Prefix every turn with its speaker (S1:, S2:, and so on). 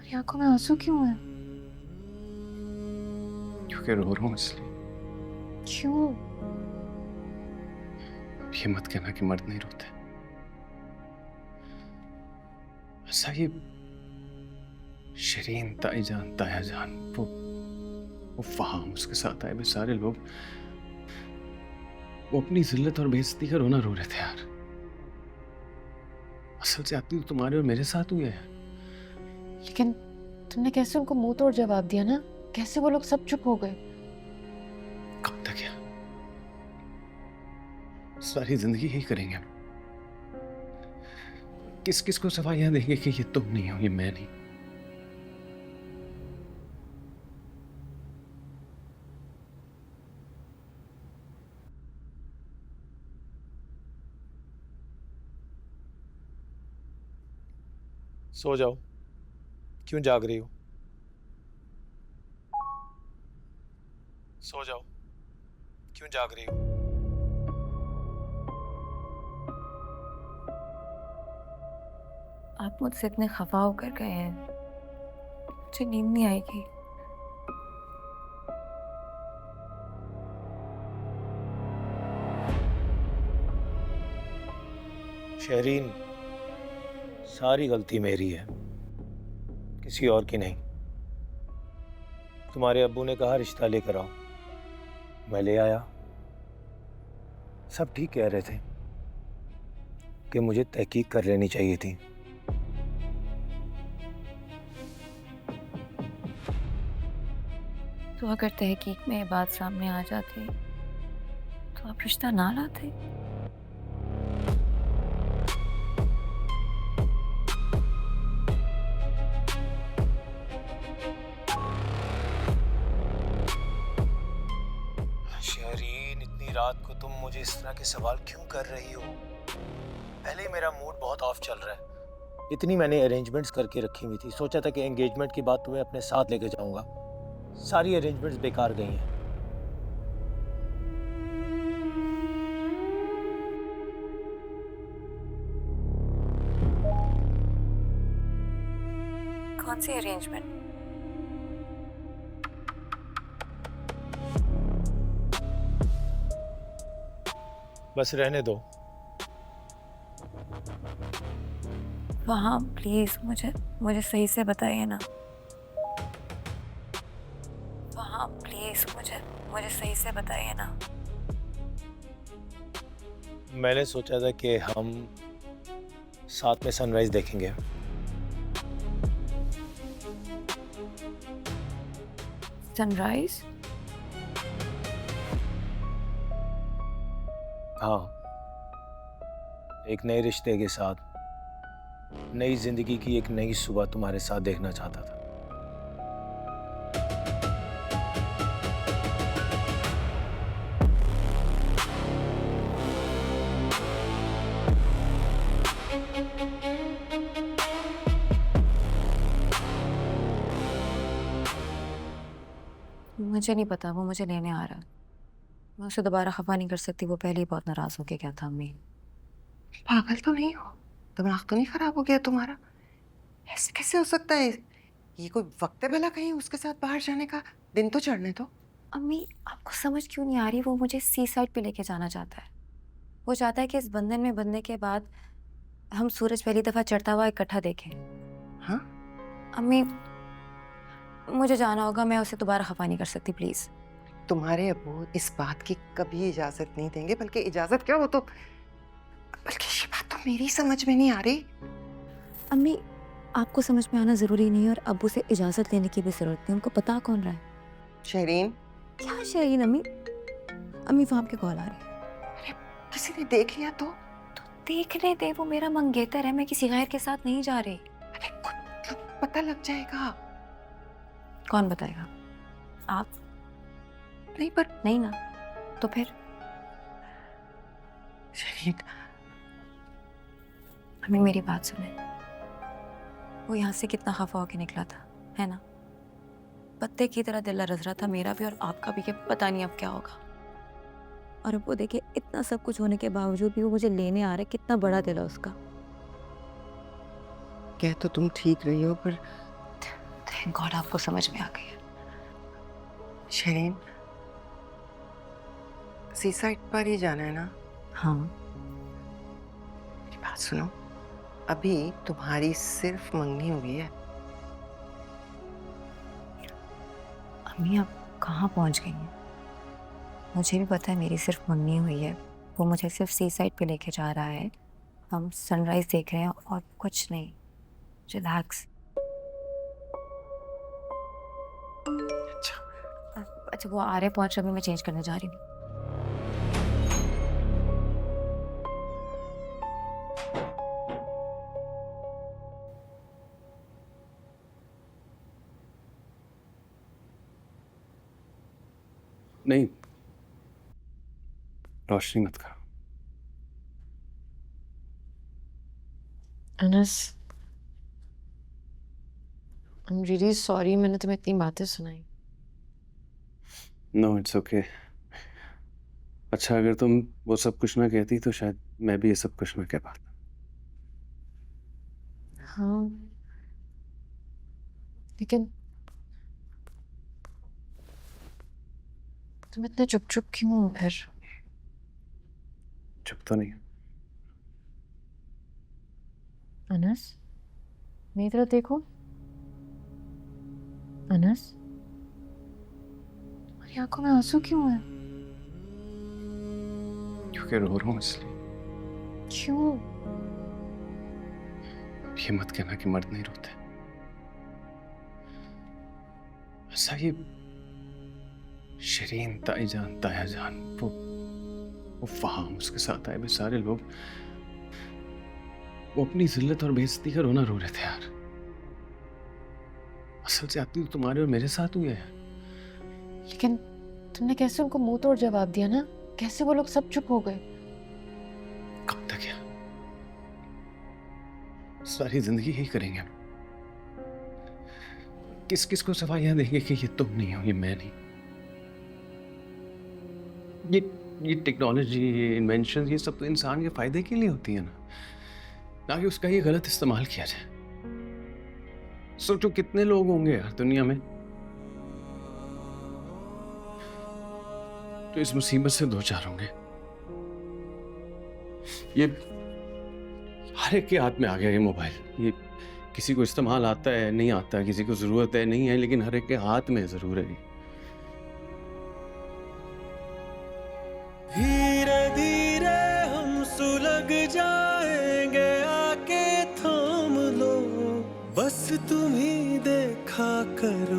S1: तुम्हारी आंखों में आंसू क्यों है?
S2: क्योंकि रो रहा हूँ इसलिए।
S1: क्यों?
S2: ये मत कहना कि मर्द नहीं रोते। ऐसा ये शरीन, ताईजान, तायाजान, वो फहाम, उसके साथ आए हुए सारे लोग, वो अपनी जिल्लत और बेइज्जती का रोना रो रहे थे यार। असल ज्यादती तो तुम्हारे और मेरे साथ हुई है।
S1: लेकिन तुमने कैसे उनको मुंह तोड़ जवाब दिया ना? कैसे वो लोग सब चुप हो गए?
S2: कब तक यार? सारी जिंदगी यही करेंगे हम। किस किस को सफाइयां देंगे कि ये तुम नहीं हो, ये मैं नहीं।
S3: सो जाओ। क्यों जाग रही हो? सो जाओ। क्यों जाग रही हो?
S1: आप मुझसे इतने खफा होकर गए हैं, मुझे नींद नहीं आएगी।
S3: शहरीन, सारी गलती मेरी है, किसी और की नहीं। तुम्हारे अब्बू ने कहा रिश्ता लेकर आओ, मैं ले आया। सब ठीक कह रहे थे कि मुझे तहकीक कर लेनी चाहिए थी।
S1: तो अगर तहकीक में ये बात सामने आ जाती तो आप रिश्ता ना लाते?
S3: शहरीन, इतनी रात को तुम मुझे इस तरह के सवाल क्यों कर रही हो? पहले ही मेरा मूड बहुत ऑफ चल रहा है। इतनी मैंने अरेंजमेंट्स करके रखी हुई थी, सोचा था कि एंगेजमेंट की बात तुम्हें अपने साथ लेके जाऊंगा। सारी अरेंजमेंट्स बेकार गई हैं।
S1: कौन सी अरेंजमेंट?
S3: बस रहने दो।
S1: वहाँ प्लीज मुझे मुझे सही से बताइए ना। वहाँ प्लीज मुझे मुझे सही से बताइए ना।
S3: मैंने सोचा था कि हम साथ में सनराइज देखेंगे।
S1: सनराइज?
S3: हाँ, एक नए रिश्ते के साथ, नई जिंदगी की एक नई सुबह तुम्हारे साथ देखना चाहता था।
S1: मुझे नहीं पता, वो मुझे लेने आ रहा है। मैं उसे दोबारा खफा नहीं कर सकती, वो पहले ही बहुत नाराज होके गया था। अम्मी,
S4: पागल तो नहीं हो? दिमाग तो नहीं खराब हो गया तुम्हारा? ऐसे कैसे हो सकता है? ये कोई वक्त है भला कहीं उसके साथ बाहर जाने का? दिन तो चढ़ने दो।
S1: अम्मी आपको समझ क्यों नहीं आ रही? वो मुझे सी साइड पे लेके जाना चाहता है। वो चाहता है कि इस बंधन में बंधने के बाद हम सूरज पहली दफा चढ़ता हुआ इकट्ठा देखें।
S4: हाँ?
S1: अम्मी मुझे जाना होगा, मैं उसे दोबारा खफा नहीं कर सकती, प्लीज।
S4: तुम्हारे अब्बू इस बात की कभी इजाजत नहीं देंगे, बल्कि इजाजत क्या, वो तो बल्कि ये बात तो मेरी समझ में नहीं आ रही।
S1: अम्मी आपको समझ में आना जरूरी नहीं है और अब्बू से इजाजत लेने की भी जरूरत नहीं, उनको पता कौन रहा है।
S4: शरीन,
S1: क्या शरीन? अम्मी अम्मी वहां आपके कॉल आ रही है।
S4: अरे किसी ने देख लिया तो?
S1: देखने दे, वो मेरा मंगेतर है, मैं किसी गैर के साथ नहीं जा रही।
S4: अरे कुछ पता लग जाएगा।
S1: कौन बताएगा? आप?
S4: नहीं पर
S1: नहीं ना, तो फिर?
S4: शरीन,
S1: अम्मी मेरी बात सुने, वो यहाँ से कितना खफा होके निकला था, है ना? पत्ते की तरह दिल लरज रहा था, मेरा भी और आपका भी, कि पता नहीं अब क्या होगा। और अब वो देखिए, इतना सब कुछ होने के बावजूद भी वो मुझे लेने आ रहा है, कितना बड़ा दिल है उसका।
S4: कह तो तुम ठीक रही हो, पर
S1: थैंक गॉड आपको समझ में आ गई है।
S4: शरीन, सी साइड पर ही जाना है ना?
S1: हाँ,
S4: मेरी बात सुनो, अभी तुम्हारी सिर्फ मंगनी हुई है।
S1: अम्मी आप कहाँ पहुँच गई हैं? मुझे भी पता है मेरी सिर्फ मंगनी हुई है। वो मुझे सिर्फ सी साइड पे लेके जा रहा है, हम सनराइज देख रहे हैं और कुछ नहीं। रिलैक्स। अच्छा वो आ रहे पहुँच रहे, अभी मैं चेंज करने जा रही हूँ।
S2: नहीं, रोशनी मत करो।
S5: Anas, I am really sorry मैंने तुम्हें इतनी बातें सुनाई।
S2: No it's okay. अच्छा अगर तुम वो सब कुछ ना कहती तो शायद मैं भी ये सब कुछ ना कह पाता।
S5: हाँ, लेकिन तुम इतने चुप चुप क्यों हो फिर?
S2: चुप तो नहीं।
S5: अनस, मेरी तरफ देखो। अनस, तुम्हारी आंखों में आंसू क्यों है?
S2: क्योंकि रो रहा हूँ इसलिए।
S5: क्यों?
S2: ये मत कहना कि मर्द नहीं रोते। ऐसा ये शरीन, ताईजान, तायाजान, वो फहाम, उसके साथ आए वे सारे लोग, वो अपनी जिल्लत और बेइज्जती का रोना रो रहे थे यार। असल ज्यादती तो तुम्हारे और मेरे साथ हुई है।
S5: लेकिन तुमने कैसे उनको मुंह तोड़ जवाब दिया ना? कैसे वो लोग सब चुप हो गए?
S2: कब तक यार? सारी जिंदगी यही करेंगे हम। किस किस को सफाइयां देंगे कि ये तुम नहीं हो, ये मैं नहीं। ये टेक्नोलॉजी, ये इन्वेंशन, ये सब तो इंसान के फायदे के लिए होती है ना कि उसका ये गलत इस्तेमाल किया जाए। सोचो कितने लोग होंगे यार दुनिया में तो इस मुसीबत से दो चार होंगे। ये हर एक के हाथ में आ गया ये मोबाइल। ये किसी को इस्तेमाल आता है, नहीं आता, किसी को जरूरत है, नहीं है, लेकिन हर एक के हाथ में जरूर है।
S6: धीरे धीरे हम सुलग जाएंगे, आके थाम लो, बस तुम ही देखा करो।